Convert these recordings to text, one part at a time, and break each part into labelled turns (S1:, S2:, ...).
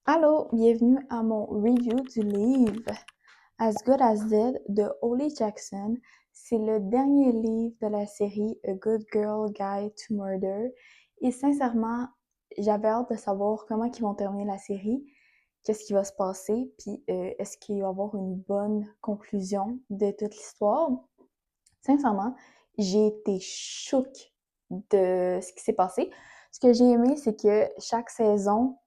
S1: Allô, bienvenue à mon review du livre As Good as Dead de Holly Jackson. C'est le dernier livre de la série A Good Girl Guide to Murder. Et sincèrement, j'avais hâte de savoir comment ils vont terminer la série, qu'est-ce qui va se passer, puis est-ce qu'il va y avoir une bonne conclusion de toute l'histoire. Sincèrement, j'ai été choquée de ce qui s'est passé. Ce que j'ai aimé, c'est que chaque saison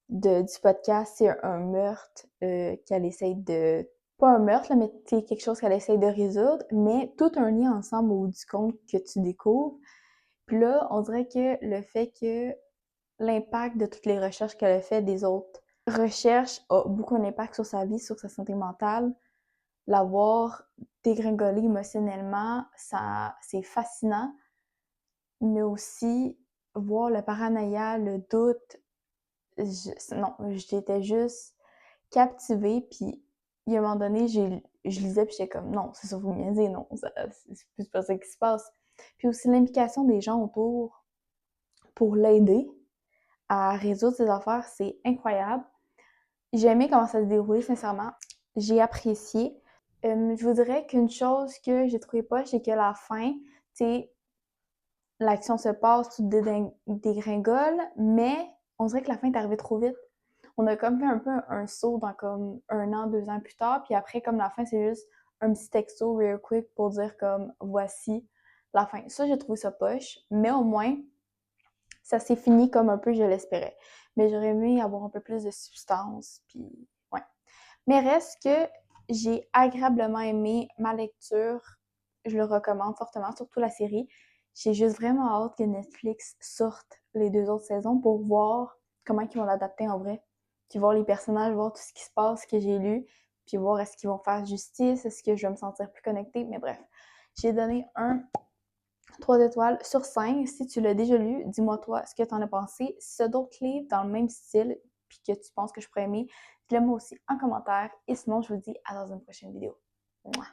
S1: du podcast, c'est un meurtre qu'elle essaye de... Pas un meurtre, là, mais c'est quelque chose qu'elle essaye de résoudre, mais tout un lien ensemble au bout du compte que tu découvres. Puis là, on dirait que le fait que l'impact de toutes les recherches qu'elle a fait des autres recherches a beaucoup d'impact sur sa vie, sur sa santé mentale. L'avoir dégringolé émotionnellement, ça, c'est fascinant, mais aussi voir le paranoïa, le doute, non, j'étais juste captivée, puis il y a un moment donné, je lisais, puis j'étais comme, non, c'est ça, vous me dire, non, c'est plus pas ça qui se passe. Puis aussi l'implication des gens autour pour l'aider à résoudre ses affaires, c'est incroyable. J'ai aimé comment ça se déroulait, sincèrement. J'ai apprécié. Je vous dirais qu'une chose que j'ai trouvé poche, c'est que la fin, tu sais, l'action se passe, tout dégringole, mais on dirait que la fin est arrivée trop vite. On a comme fait un peu un saut dans comme 1 an, 2 ans plus tard, puis après, comme la fin, c'est juste un petit texto real quick pour dire comme voici la fin. Ça, j'ai trouvé ça poche, mais au moins, ça s'est fini comme un peu je l'espérais. Mais j'aurais aimé avoir un peu plus de substance, puis ouais. Mais reste que j'ai agréablement aimé ma lecture. Je le recommande fortement, surtout la série. J'ai juste vraiment hâte que Netflix sorte les 2 autres saisons pour voir comment ils vont l'adapter en vrai. Puis voir les personnages, voir tout ce qui se passe, ce que j'ai lu, puis voir est-ce qu'ils vont faire justice, est-ce que je vais me sentir plus connectée. Mais bref, j'ai donné 3 étoiles sur 5. Si tu l'as déjà lu, dis-moi toi ce que tu en as pensé. Si tu as d'autres livres dans le même style, puis que tu penses que je pourrais aimer, dis-le moi aussi en commentaire. Et sinon, je vous dis à dans une prochaine vidéo. Mouah!